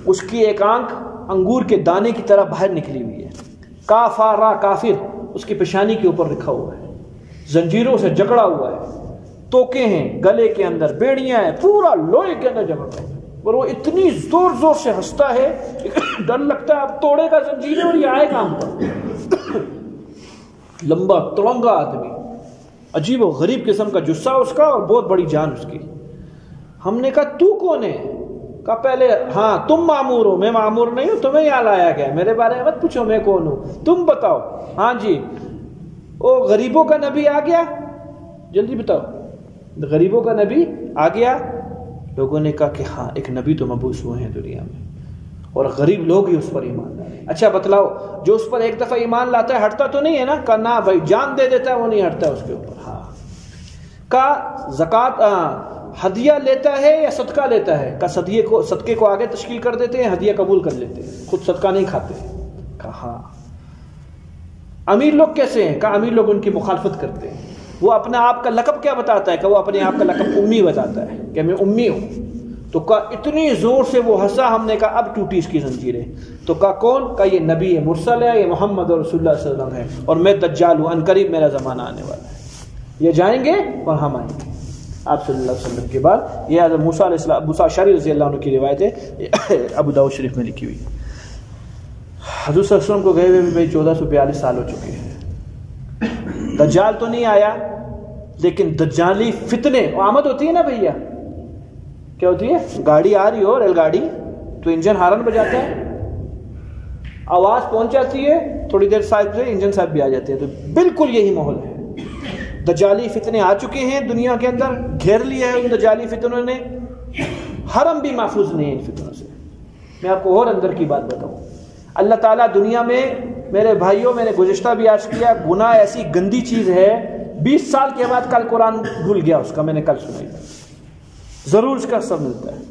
اس کی ایک آنکھ انگور کے دانے کی طرح باہر نکلی ہوئی ہے, کافارا کافر اس کی پیشانی کے اوپر لکھا ہوا ہے, زنجیروں سے جکڑا ہوا ہے, توکے ہیں گلے کے اندر, بیڑیاں ہیں, پورا لوہے کے اندر جمع ہے, اور وہ اتنی زور زور سے ہنستا ہے ڈر لگتا ہے اب توڑے کا زنجیریں اور یہ آئے کام پر. لمبا ترنگا آدمی, عجیب و غریب قسم کا جسہ اس کا اور بہت بڑی جان اس کی. ہم نے کہا تو کون ہے؟ کہا پہلے ہاں تم معمور ہو, میں معمور نہیں ہوں, تمہیں یہاں لایا گیا, میرے بارے میں مت پوچھو میں کون ہوں, تم بتاؤ. ہاں جی, وہ غریبوں کا نبی آ گیا, جلدی بتاؤ, غریبوں کا نبی آ گیا. لوگوں نے کہا کہ ہاں ایک نبی تو مبعوث ہوئے ہیں دنیا میں, اور غریب لوگ ہی اس پر ایمان لائے. اچھا بتلاؤ, جو اس پر ایک دفعہ ایمان لاتا ہے ہٹتا تو نہیں ہے نا؟ کہا نہ بھائی, جان دے دیتا ہے وہ نہیں ہٹتا اس کے اوپر. ہاں. کہا زکوٰۃ ہدیہ لیتا ہے یا صدقہ لیتا ہے؟ کہا صدقے کو آگے تشکیل کر دیتے ہیں, ہدیہ قبول کر لیتے ہیں, خود صدقہ نہیں کھاتے. کہا ہاں. امیر لوگ کیسے ہیں؟ کہا امیر لوگ ان کی مخالفت کرتے ہیں. وہ اپنے آپ کا لقب کیا بتاتا ہے؟ کہ وہ اپنے آپ کا لقب امی بتاتا ہے کہ میں امی ہوں. تو کہا اتنی زور سے وہ ہنسا, ہم نے کہا اب ٹوٹی اس کی زنجیریں. تو کہا کون؟ کہا یہ نبی مرسل ہے, یہ محمد رسول اللہ صلی اللہ علیہ وسلم ہے, اور میں دجال ہوں, عنقریب میرا زمانہ آنے والا ہے. یہ جائیں گے اور ہم آئیں گے آپ صلی اللہ علیہ وسلم کے بعد. یہ حضرت موسیٰ علیہ السلام, موسیٰ اشعری رضی اللہ عنہ کی روایت ہے, ابو داؤد شریف میں لکھی ہوئی. حضور صلی اللہ علیہ وسلم کو گئے ہوئے بھی 1442 سال ہو چکے ہیں. دجال تو نہیں آیا, لیکن دجالی فتنے آمد ہوتی ہے نا بھیا, کیا ہوتی ہے؟ گاڑی آ رہی ہو, ریل گاڑی, تو انجن ہارن بجاتا ہے, آواز پہنچ جاتی ہے, تھوڑی دیر صاحب سے انجن صاحب بھی آ جاتے ہیں. تو بالکل یہی ماحول ہے. دجالی فتنے آ چکے ہیں دنیا کے اندر, گھیر لیا ہے ان دجالی فتنوں نے. حرم بھی محفوظ نہیں ہے ان فتنوں سے. میں آپ کو اور اندر کی بات بتاؤں, اللہ تعالیٰ دنیا میں, میرے بھائیوں میں نے گزشتہ بھی عرض کیا, گناہ ایسی گندی چیز ہے, 20 سال کے بعد کل قرآن بھول گیا اس کا, میں نے کل سنائی, ضرور اس کا سب ملتا ہے.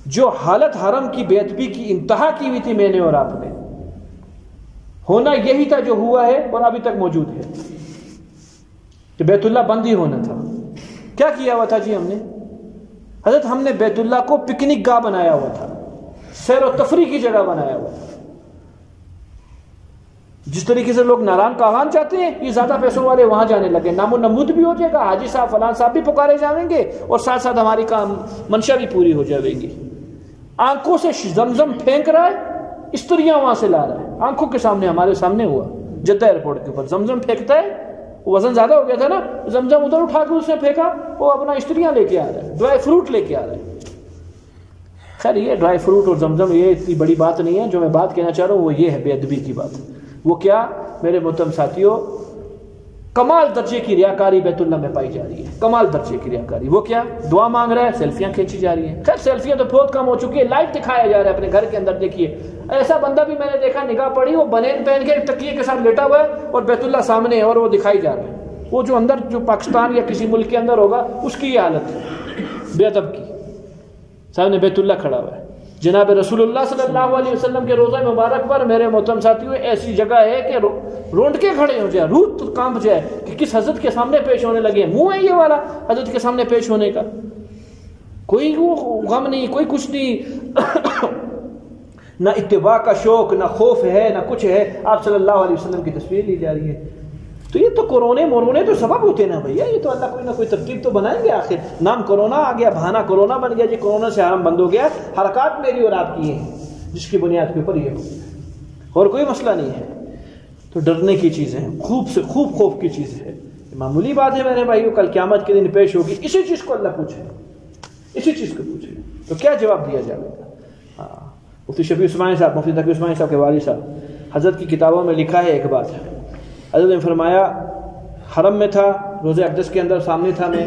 جو حالت حرم کی بے ادبی کی انتہا کی ہوئی تھی میں نے اور آپ نے, ہونا یہی تھا جو ہوا ہے اور ابھی تک موجود ہے, کہ بیت اللہ بند ہی ہونا تھا. کیا کیا ہوا تھا جی ہم نے؟ حضرت ہم نے بیت اللہ کو پکنک گاہ بنایا ہوا تھا, سیر و تفریح کی جگہ بنایا ہوا تھا. جس طریقے سے لوگ ناران کاغان چاہتے ہیں, یہ زیادہ پیسوں والے وہاں جانے لگے, نام و نمود بھی ہو جائے گا, حاجی صاحب فلان صاحب بھی پکارے جائیں گے, اور ساتھ ساتھ ہماری منشا بھی پوری ہو جائے گی. آنکھوں سے زمزم پھینک رہا ہے, استریاں وہاں سے لا رہا ہے, آنکھوں کے سامنے, ہمارے سامنے ہوا جدہ ایئرپورٹ کے اوپر, زمزم پھینکتا ہے وزن زیادہ ہو گیا تھا نا، زمزم ادھر اٹھا کے اس نے پھینکا، وہ اپنا اشتریاں لے کے آ رہا ہے، ڈرائی فروٹ لے کے آ رہا ہے۔ خیر یہ ڈرائی فروٹ اور زمزم یہ اتنی بڑی بات نہیں ہے، جو میں بات کہنا چاہ رہا ہوں وہ یہ ہے بے ادبی کی بات۔ وہ کیا میرے محترم ساتھیوں، کمال درجے کی ریاکاری بیت اللہ میں پائی جا رہی ہے، کمال درجے کی ریاکاری۔ وہ کیا، دعا مانگ رہا ہے، سیلفیاں کھینچی جا رہی ہیں۔ خیر سیلفیاں تو بہت کم ہو چکی ہے، لائیو دکھایا جا رہا ہے اپنے گھر کے اندر۔ دیکھیے ایسا بندہ بھی میں نے دیکھا، نگاہ پڑی، وہ بنین پہن کے تکیے کے ساتھ لیٹا ہوا ہے اور بیت اللہ سامنے ہے اور وہ دکھائی جا رہا ہے۔ وہ جو اندر جو پاکستان یا کسی ملک کے اندر ہوگا اس کی یہ حالت ہے بے ادب کی، سامنے بیت اللہ کھڑا ہوا ہے۔ جناب رسول اللہ صلی اللہ علیہ وسلم کے روضہ مبارک پر میرے محترم ساتھیوں ایسی جگہ ہے کہ رونڈ کے کھڑے ہو جائے، روح کانپ جائے کہ کس حضرت کے سامنے پیش ہونے لگے ہیں۔ منہ ہے یہ والا حضرت کے سامنے پیش ہونے کا، کوئی غم نہیں، کوئی کچھ نہیں، نہ اتباع کا شوق، نہ خوف ہے، نہ کچھ ہے۔ آپ صلی اللہ علیہ وسلم کی تصویر لی جا رہی ہے۔ تو یہ تو کورونے مورونے تو سبب ہوتے نا بھیا، یہ تو اللہ کوئی نہ کوئی ترتیب تو بنائیں گے۔ آخر نام کورونا آ گیا، بہانہ کورونا بن گیا جی، کورونا سے حرام بند ہو گیا۔ حرکات میری اور آپ کی ہیں جس کی بنیاد کے اوپر یہ ہو، اور کوئی مسئلہ نہیں ہے۔ تو ڈرنے کی چیزیں ہیں، خوب سے خوب خوف کی چیز ہے، معمولی بات ہے میرے بھائیو۔ کل قیامت کے دن پیش ہوگی، اسی چیز کو اللہ پوچھے، اسی چیز کو پوچھے تو کیا جواب دیا جائے گا؟ ہاں، مفتی شفیع عثمانی صاحب، مفتی تقی عثمانی صاحب کے والد صاحب، حضرت کی کتابوں میں لکھا ہے ایک بات ہے، حضرت نے فرمایا حرم میں تھا، روضہ اقدس کے اندر سامنے تھا میں،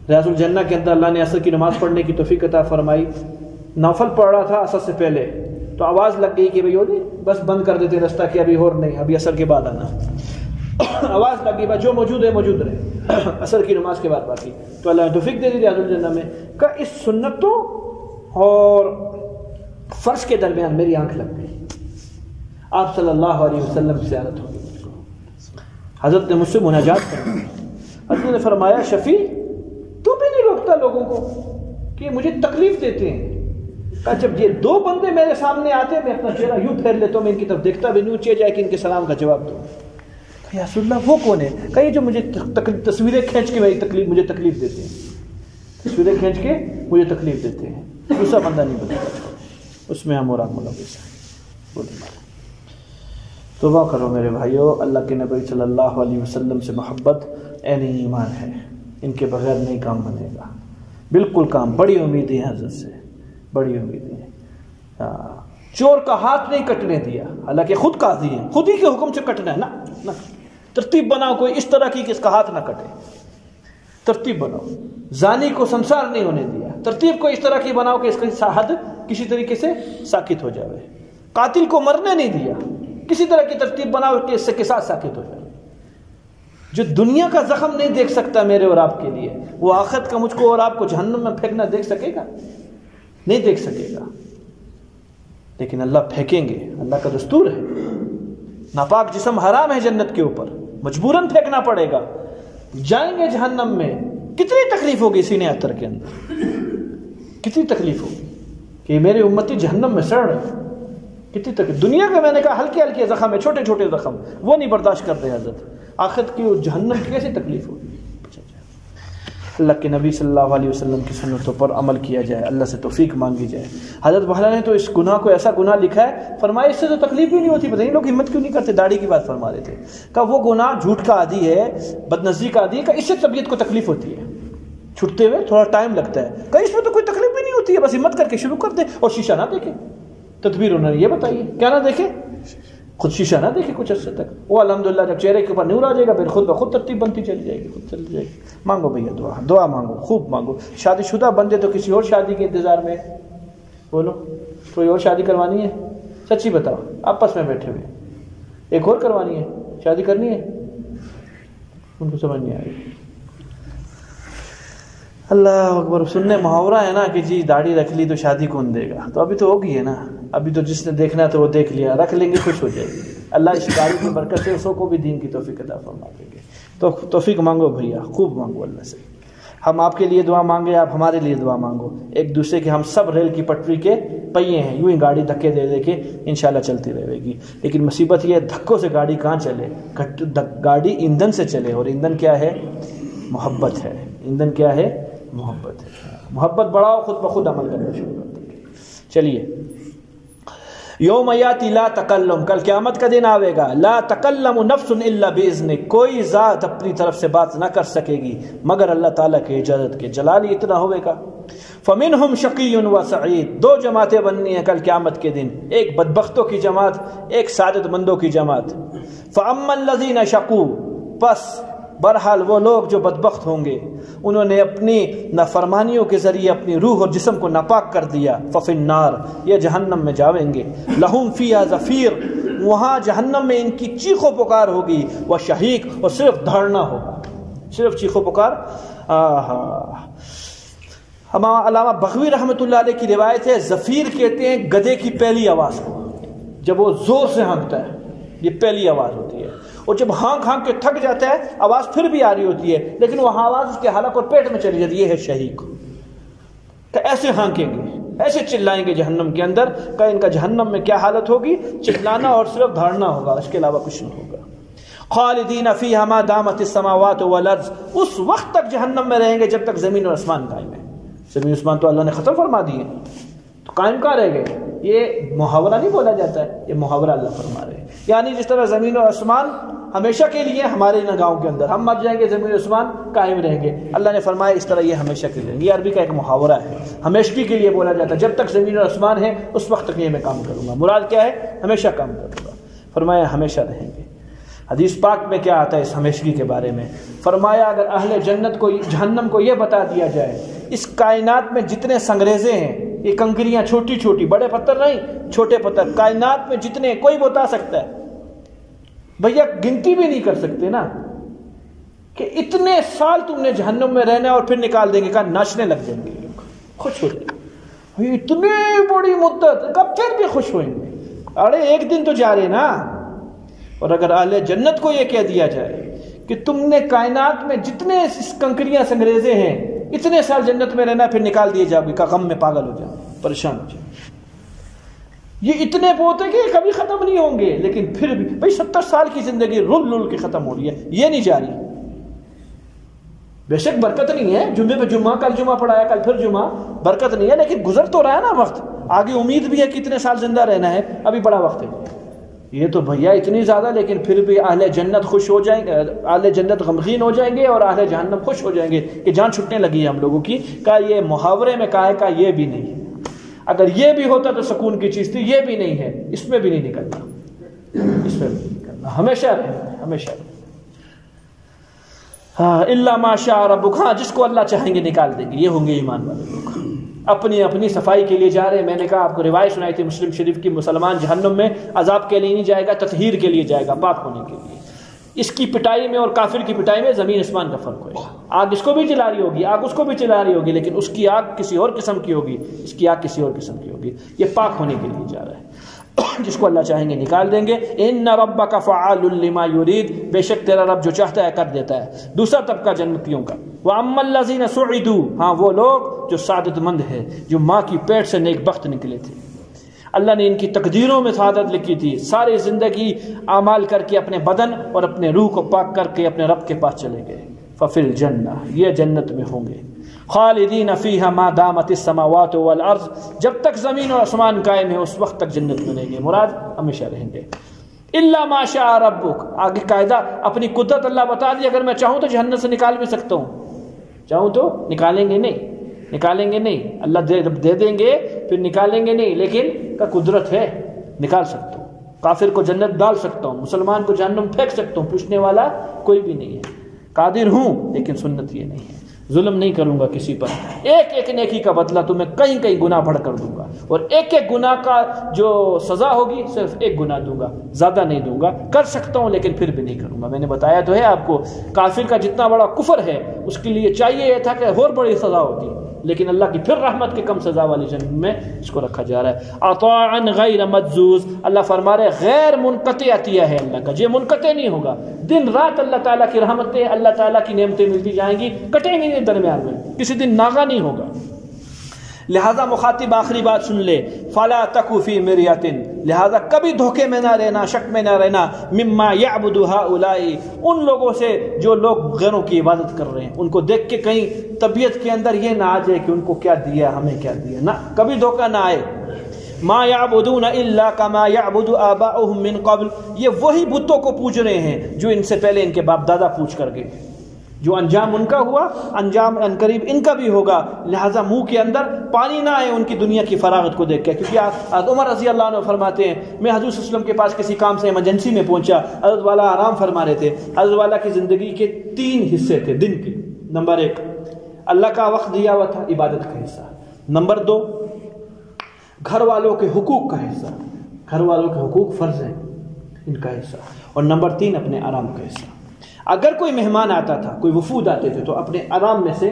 ریاض الجنہ کے اندر اللہ نے عصر کی نماز پڑھنے کی توفیق عطا فرمائی، نوفل پڑھ رہا تھا عصر سے پہلے، تو آواز لگ گئی کہ بھئی ہوگی بس بند کر دیتے رستہ کہ ابھی اور نہیں، ابھی عصر کے بعد آنا۔ آواز لگ گئی، بس جو موجود ہے موجود رہے، عصر کی نماز کے بعد باقی۔ تو اللہ نے توفیق دے دی ریاض الجنہ میں کہ اس سنتوں اور فرض کے درمیان میری آنکھ لگ گئی، آپ صلی اللہ علیہ وسلم کی زیارت ہوگی مجھ کو۔ حضرت نے مجھ سے مناجات کر، حضرت نے فرمایا شفیع تو بھی نہیں روکتا لوگوں کو کہ مجھے تکلیف دیتے ہیں، کہ جب یہ دو بندے میرے سامنے آتے ہیں میں اپنا چہرہ یوں پھیر لیتا ہوں، میں ان کی طرف دیکھتا بھی نہیں ہوں، چاہے جائے کہ ان کے سلام کا جواب دوں۔ یا رسول اللہ وہ کون ہے؟ کہ یہ جو مجھے تصویریں کھینچ کے مجھے تکلیف دیتے ہیں، تصویریں کھینچ کے مجھے تکلیف دیتے ہیں، دوسرا بندہ نہیں بتاتا، اس میں ہم اور آپ ملوث ہیں۔ بولے توبہ کرو میرے بھائیو، اللہ کے نبی صلی اللہ علیہ وسلم سے محبت عین ایمان ہے، ان کے بغیر نہیں کام بنے گا، بالکل کام۔ بڑی امیدیں ہیں حضرت سے، بڑی امیدیں ہیں۔ چور کا ہاتھ نہیں کٹنے دیا، حالانکہ خود قاضی ہیں، خود ہی کے حکم سے کٹنا ہے نا، ترتیب بناؤ کوئی اس طرح کی کہ اس کا ہاتھ نہ کٹے، ترتیب بناؤ۔ زانی کو سنسار نہیں ہونے دیا، ترتیب کو اس طرح کی بناؤ کہ اس کا حد کسی طریقے سے ساکت ہو جائے۔ قاتل کو مرنے نہیں دیا، کسی طرح کی ترتیب بناؤ کہ اس سے کے ساتھ ساکت ہو جائے۔ جو دنیا کا زخم نہیں دیکھ سکتا میرے اور آپ کے لیے، وہ آخرت کا مجھ کو اور آپ کو جہنم میں پھینکنا دیکھ سکے گا؟ نہیں دیکھ سکے گا۔ لیکن اللہ پھینکیں گے، اللہ کا دستور ہے۔ ناپاک جسم حرام ہے جنت کے اوپر، مجبوراً پھینکنا پڑے گا۔ جائیں گے جہنم میں، کتنی تکلیف ہوگی سینے اتر کے اندر، کتنی تکلیف ہوگی کہ میرے امتی جہنم میں سڑ رہے، کتنی تکلیف۔ دنیا کا میں نے کہا ہلکے ہلکے زخم ہے، چھوٹے چھوٹے زخم، وہ نہیں برداشت کرتے حضرت، آخرت کی جہنم کی کیسی تکلیف ہوگی۔ اللہ کے نبی صلی اللہ علیہ وسلم کی سنتوں پر عمل کیا جائے، اللہ سے توفیق مانگی جائے۔ حضرت بحلا نے تو اس گناہ کو ایسا گناہ لکھا ہے، فرمایا اس سے تو تکلیف بھی نہیں ہوتی، پتہ نہیں لوگ ہمت کیوں نہیں کرتے۔ داڑھی کی بات فرما رہے تھے کہ وہ گناہ جھوٹ کا عادی ہے، بدنظری کا عادی ہے، کہ اس سے طبیعت کو تکلیف ہوتی ہے، چھٹتے ہوئے تھوڑا ٹائم لگتا ہے، کہ اس میں تو کوئی تکلیف بھی نہیں ہوتی ہے، بس ہمت کر کے شروع کر دیں اور شیشہ نہ دیکھیں۔ تدبیر انہوں نے یہ بتائیے، کیا نہ دیکھیں؟ خود شیشہ نہ دیکھے کچھ عرصے تک، وہ الحمدللہ جب چہرے کے اوپر نور آ جائے گا پھر خود بخود ترتیب بنتی چلی جائے گی، خود چلی جائے گی۔ مانگو بھیا دعا، دعا مانگو، خوب مانگو۔ شادی شدہ بندے تو کسی اور شادی کے انتظار میں، بولو کوئی اور شادی کروانی ہے؟ سچی بتاؤ، آپس میں بیٹھے ہوئے ایک اور کروانی ہے، شادی کرنی ہے، ان کو سمجھ نہیں آئی۔ اللہ اکبر۔ سننے محاورہ ہے نا کہ جی داڑھی رکھ لی تو شادی کون دے گا، تو ابھی تو ہوگی ہے نا، ابھی تو جس نے دیکھنا ہے تو وہ دیکھ لیا، رکھ لیں گے خوش ہو جائے گی۔ اللہ اس داڑھی کی برکت سے اسوں کو بھی دین کی توفیق عطا فرما دیں گے۔ تو توفیق مانگو بھیا، خوب مانگو اللہ سے۔ ہم آپ کے لیے دعا مانگے، آپ ہمارے لیے دعا مانگو، ایک دوسرے کے ہم سب ریل کی پٹری کے پہیے ہیں، یوں ہی گاڑی دھکے دے دے کے انشاءاللہ چلتی رہے گی۔ لیکن مصیبت یہ ہے دھکوں سے گاڑی کہاں چلے، گاڑی ایندھن سے چلے، اور ایندھن کیا ہے؟ محبت ہے۔ ایندھن کیا ہے؟ محبت ہے۔ محبت بڑھاؤ، خود بخود عمل کرنا شروع کر دیں۔ چلیے یوم یاتی لا تکلم، کل قیامت کا دن آئے گا، لا تکلم نفس الا باذن، کوئی ذات اپنی طرف سے بات نہ کر سکے گی مگر اللہ تعالیٰ کی اجازت کے، جلال ہی اتنا ہوئے گا۔ فمنہم شقی و سعید، دو جماعتیں بننی ہیں کل قیامت کے دن، ایک بدبختوں کی جماعت، ایک سعادت مندوں کی جماعت۔ فاما الذین شقوا، پس بہرحال وہ لوگ جو بدبخت ہوں گے، انہوں نے اپنی نافرمانیوں کے ذریعے اپنی روح اور جسم کو ناپاک کر دیا، ففی النار، یہ جہنم میں جاویں گے، لہم فیہا زفیر، وہاں جہنم میں ان کی چیخ و پکار ہوگی، وشہیق، اور صرف دھڑنا ہوگا، صرف چیخ و پکار۔ علامہ بغوی رحمۃ اللہ علیہ کی روایت ہے، زفیر کہتے ہیں گدھے کی پہلی آواز کو، جب وہ زور سے ہانکتا ہے، یہ پہلی آواز ہوتی ہے، اور جب ہانک ہانک کے تھک جاتا ہے آواز پھر بھی آ رہی ہوتی ہے، لیکن وہ آواز اس کے حلق اور پیٹ میں چلی جاتی ہے، یہ ہے شہیق۔ کہ ایسے ہانکیں گے، ایسے چلائیں گے جہنم کے اندر، کہ ان کا جہنم میں کیا حالت ہوگی، چلانا اور صرف دھاڑنا ہوگا، اس کے علاوہ کچھ نہیں ہوگا۔ خالدین فیہا ما دامت السماوات والارض، اس وقت تک جہنم میں رہیں گے جب تک زمین اور آسمان قائم ہے۔ زمین آسمان تو اللہ نے ختم فرما دیے، تو قائم کہاں رہ گئے؟ یہ محاورہ نہیں بولا جاتا ہے، یہ محاورہ اللہ فرما رہے ہیں، یعنی جس طرح زمین اور آسمان ہمیشہ کے لیے ہمارے نگاہوں کے اندر، ہم مر جائیں گے زمین و آسمان قائم رہیں گے، اللہ نے فرمایا اس طرح یہ ہمیشہ کے لیے، یہ عربی کا ایک محاورہ ہے، ہمیشگی کے لیے بولا جاتا ہے، جب تک زمین اور آسمان ہے اس وقت تک یہ میں کام کروں گا، مراد کیا ہے؟ ہمیشہ کام کروں گا، فرمایا ہمیشہ رہیں گے۔ حدیث پاک میں کیا آتا ہے اس ہمیشگی کے بارے میں؟ فرمایا اگر اہل جنت کو، جہنم کو یہ بتا دیا جائے اس کائنات میں جتنے سنگریزے ہیں، یہ کنکریاں چھوٹی چھوٹی، بڑے پتھر نہیں، چھوٹے پتھر، کائنات میں جتنے، کوئی بتا سکتا ہے، بھیا گنتی بھی نہیں کر سکتے نا، کہ اتنے سال تم نے جہنم میں رہنا اور پھر نکال دیں گے، کہا ناچنے لگ جائیں گے لوگ، خوش ہو جائیں گے، اتنی بڑی مدت، کب پھر بھی خوش ہوئیں گے، ارے ایک دن تو جا رہے نا۔ اور اگر اہل جنت کو یہ کہہ دیا جائے کہ تم نے کائنات میں جتنے کنکریاں سنگریزے ہیں اتنے سال جنت میں رہنا پھر نکال دیے جاؤ گے، کا غم میں پاگل ہو جاؤ، پریشان ہو جاؤ، یہ اتنے بہت ہے کہ یہ کبھی ختم نہیں ہوں گے، لیکن پھر بھی بھائی 70 سال کی زندگی رول رول کے ختم ہو رہی ہے، یہ نہیں جا رہی، بے شک برکت نہیں ہے، جمعے پہ جمعہ، کل جمعہ پڑھایا کل پھر جمعہ، برکت نہیں ہے، لیکن گزر تو رہا ہے نا وقت، آگے امید بھی ہے کتنے سال زندہ رہنا ہے، ابھی بڑا وقت ہے، یہ تو بھیا اتنی زیادہ، لیکن پھر بھی اہل جنت خوش ہو جائیں گے، اہل جنت غمگین ہو جائیں گے، اور اہل جہنم خوش ہو جائیں گے کہ جان چھٹنے لگی ہے ہم لوگوں کی، کہ یہ محاورے میں کہا ہے کہ یہ بھی نہیں ہے، اگر یہ بھی ہوتا تو سکون کی چیز تھی، یہ بھی نہیں ہے، اس میں بھی نہیں نکلنا، اس میں بھی نہیں نکلنا، ہمیشہ رہنا، ہمیشہ رہنا۔ ہاں الا ما شاء ربک، ہاں جس کو اللہ چاہیں گے نکال دیں گے، یہ ہوں گے ایمان والے لوگ، اپنی اپنی صفائی کے لیے جا رہے ہیں۔ میں نے کہا آپ کو روایت سنائی تھی مسلم شریف کی، مسلمان جہنم میں عذاب کے لیے نہیں جائے گا، تطہیر کے لیے جائے گا، پاک ہونے کے لیے۔ اس کی پٹائی میں اور کافر کی پٹائی میں زمین آسمان کا فرق ہوگا، آگ اس کو بھی جلا رہی ہوگی، آگ اس کو بھی جلا رہی ہوگی، لیکن اس کی آگ کسی اور قسم کی ہوگی، اس کی آگ کسی اور قسم کی ہوگی، یہ پاک ہونے کے لیے جا رہا ہے، جس کو اللہ چاہیں گے نکال دیں گے۔ ان ربک فعال لما یرید، بے شک تیرا رب جو چاہتا ہے کر دیتا ہے۔ دوسرا طبقہ جنتیوں کا، واما الذین سعدوا، ہاں وہ لوگ جو سعادت مند ہے، جو ماں کی پیٹ سے نیک بخت نکلے تھے، اللہ نے ان کی تقدیروں میں سعادت لکھی تھی، ساری زندگی اعمال کر کے اپنے بدن اور اپنے روح کو پاک کر کے اپنے رب کے پاس چلے گئے، ففی الجنہ، یہ جنت میں ہوں گے، خالدین فیہا ما دامت السماوات والارض، جب تک زمین اور آسمان قائم ہے اس وقت تک جنت میں رہیں گے، مراد ہمیشہ رہیں گے۔ الا ما شاء ربک، آگے قاعدہ اپنی قدرت اللہ بتا دی، اگر میں چاہوں تو جہنم سے نکال بھی سکتا ہوں، چاہوں تو نکالیں گے نہیں، نکالیں گے نہیں، اللہ دے دیں گے پھر نکالیں گے نہیں، لیکن کا قدرت ہے نکال سکتا ہوں، کافر کو جنت ڈال سکتا ہوں، مسلمان کو جہنم پھینک سکتا ہوں، پوچھنے والا کوئی بھی نہیں ہے، قادر ہوں، لیکن سنت یہ نہیں ہے، ظلم نہیں کروں گا کسی پر، ایک ایک نیکی کا بدلہ تمہیں کہیں کہیں گناہ بڑھ کر دوں گا، اور ایک ایک گناہ کا جو سزا ہوگی صرف ایک گناہ دوں گا، زیادہ نہیں دوں گا، کر سکتا ہوں لیکن پھر بھی نہیں کروں گا۔ میں نے بتایا تو ہے آپ کو، کافر کا جتنا بڑا کفر ہے اس کے لیے چاہیے یہ تھا کہ اور بڑی سزا ہوتی، لیکن اللہ کی پھر رحمت کے کم سزا والی جنت میں اس کو رکھا جا رہا ہے۔ عطاء غیر مجزوز، اللہ فرما رہے غیر منقطع عطیہ ہے اللہ کا، یہ منقطع نہیں ہوگا، دن رات اللہ تعالیٰ کی رحمتیں، اللہ تعالیٰ کی نعمتیں ملتی جائیں گی، کٹیں گی نہیں درمیان میں، کسی دن ناغا نہیں ہوگا۔ لہذا مخاطب آخری بات سن لے، فلا تکو فی مریۃ، لہذا کبھی دھوکے میں نہ رہنا، شک میں نہ رہنا، مما یعبد ہؤلاء، ان لوگوں سے جو لوگ غیروں کی عبادت کر رہے ہیں، ان کو دیکھ کے کہیں طبیعت کے اندر یہ نہ آ جائے کہ ان کو کیا دیا ہمیں کیا دیا، نہ کبھی دھوکہ نہ آئے۔ ما یعبدون الا کما یعبد آباؤہم من قبل، یہ وہی بتوں کو پوج رہے ہیں جو ان سے پہلے ان کے باپ دادا پوج کر گئے، جو انجام ان کا ہوا انجام ان قریب ان کا بھی ہوگا، لہٰذا منہ کے اندر پانی نہ آئے ان کی دنیا کی فراغت کو دیکھ کے۔ کیونکہ حضرت عمر رضی اللہ عنہ فرماتے ہیں میں حضور صلی اللہ علیہ وسلم کے پاس کسی کام سے ایمرجنسی میں پہنچا، حضرت والا آرام فرما رہے تھے۔ حضرت والا کی زندگی کے 3 حصے تھے دن کے، نمبر 1 اللہ کا وقت دیا ہوا تھا، عبادت کا حصہ، نمبر 2 گھر والوں کے حقوق کا حصہ، گھر والوں کے حقوق فرض ہیں ان کا حصہ، اور نمبر 3 اپنے آرام کا حصہ۔ اگر کوئی مہمان آتا تھا، کوئی وفود آتے تھے، تو اپنے آرام میں سے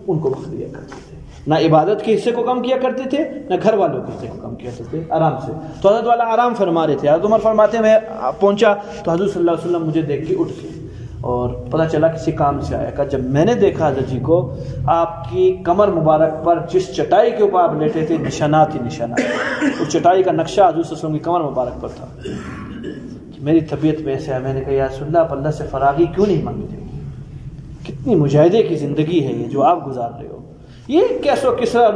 ان کو وقت دیا کرتے تھے، نہ عبادت کے حصے کو کم کیا کرتے تھے، نہ گھر والوں کے حصے کو کم کیا کرتے تھے، آرام سے۔ تو حضرت والا آرام فرما رہے تھے، حضرت عمر فرماتے ہیں میں پہنچا تو حضور صلی اللہ علیہ وسلم مجھے دیکھ کے اٹھ گئے اور پتہ چلا کسی کام سے آیا۔ جب میں نے دیکھا حضرت جی کو، آپ کی کمر مبارک پر جس چٹائی کے اوپر آپ لیٹے تھے نشانات ہی نشانات، اس چٹائی کا نقشہ حضور صلی اللہ علیہ وسلم کی کمر مبارک پر تھا۔ میری طبیعت میں ایسے ہے، میں نے کہا یا رسول اللہ آپ اللہ سے فراغی کیوں نہیں مانگتے؟ کتنی مجاہدے کی زندگی ہے یہ جو آپ گزار رہے ہو، یہ کیسو کسرا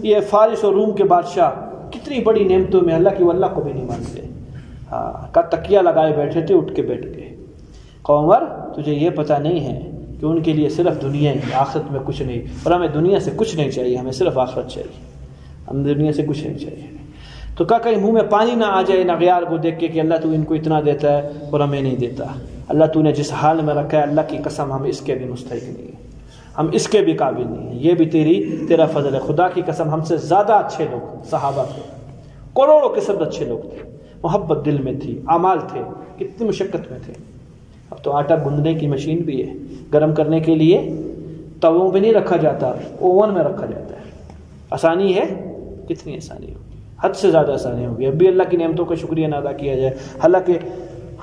یہ فارس اور روم کے بادشاہ کتنی بڑی نعمتوں میں اللہ کی واللہ کو بھی نہیں مانتے۔ ہاں کا تکیہ لگائے بیٹھے تھے، اٹھ کے بیٹھ گئے۔ عمر تجھے یہ پتہ نہیں ہے کہ ان کے لیے صرف دنیا ہی، آخرت میں کچھ نہیں، اور ہمیں دنیا سے کچھ نہیں چاہیے، ہمیں صرف آخرت چاہیے، ہم دنیا سے کچھ نہیں چاہیے۔ تو کہیں منہ میں پانی نہ آ جائے نغیار کو دیکھ کے کہ اللہ تو ان کو اتنا دیتا ہے اور ہمیں نہیں دیتا، اللہ تو نے جس حال میں رکھا ہے اللہ کی قسم ہم اس کے بھی مستحق نہیں ہیں، ہم اس کے بھی قابل نہیں ہیں، یہ بھی تیرا فضل ہے۔ خدا کی قسم ہم سے زیادہ اچھے لوگ صحابہ تھے، کروڑوں کے سب اچھے لوگ تھے، محبت دل میں تھی، اعمال تھے، کتنی مشقت میں تھے۔ اب تو آٹا گوندنے کی مشین بھی ہے، گرم کرنے کے لیے تووں پہ نہیں رکھا جاتا، اوون میں رکھا جاتا ہے۔ آسانی ہے، کتنی آسانی ہوگی، حد سے زیادہ آسانی ہوگی۔ اب بھی اللہ کی نعمتوں کا شکریہ نہ ادا کیا جائے، حالانکہ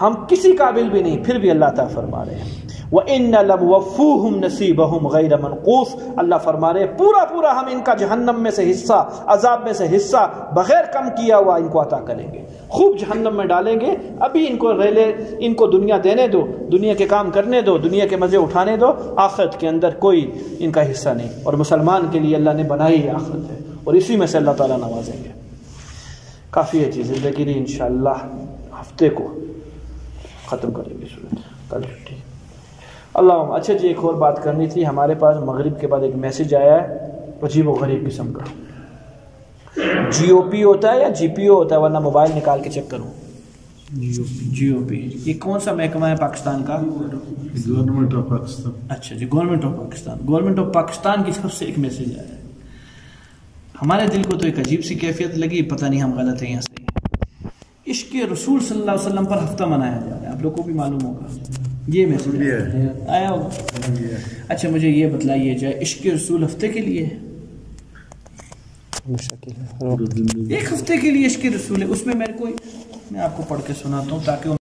ہم کسی قابل بھی نہیں، پھر بھی اللہ تعالیٰ فرما رہے ہیں وَإِنَّ لَمُوَفُّوهُمْ نَصِيبَهُمْ غَيْرَ مَنْقُوصٍ، اللہ فرما رہے ہیں پورا ہم ان کا جہنم میں سے حصہ، عذاب میں سے حصہ بغیر کم کیا ہوا ان کو عطا کریں گے، خوب جہنم میں ڈالیں گے۔ ابھی ان کو دنیا دینے دو، دنیا کے کام کرنے دو، دنیا کے مزے اٹھانے دو، آخرت کے اندر کوئی ان کا حصہ نہیں۔ اور مسلمان کے لیے اللہ نے بنائی ہے آخرت ہے، اور اسی میں سے اللہ تعالیٰ نوازیں گے۔ کافی ہے چیز زندگی لیے، انشاءاللہ ہفتے کو ختم کریں گے صورت، کل چھٹی۔ اللہ اچھا جی، ایک اور بات کرنی تھی، ہمارے پاس مغرب کے بعد ایک میسج آیا ہے عجیب و غریب قسم کا، جی او پی ہوتا ہے یا جی پی او ہوتا ہے، ورنہ موبائل نکال کے چیک کروں۔ جی او پی یہ کون سا محکمہ ہے پاکستان کا؟ Government of Pakistan. اچھا جی، government of Pakistan, government of Pakistan کی طرف سے ایک میسج آیا ہے۔ ہمارے دل کو تو ایک عجیب سی کیفیت لگی، پتہ نہیں ہم غلط ہیں یا صحیح ہیں۔ عشق رسول صلی اللہ علیہ وسلم پر ہفتہ منایا جا رہا ہے، آپ لوگوں کو بھی معلوم ہوگا، یہ میسج آیا ہوگا۔ اچھا مجھے یہ بتلائیے جائے، عشق رسول ہفتے کے لیے ہے؟ ایک ہفتے کے لیے عشق رسول ہے، اس میں میں آپ کو پڑھ کے سناتا ہوں تاکہ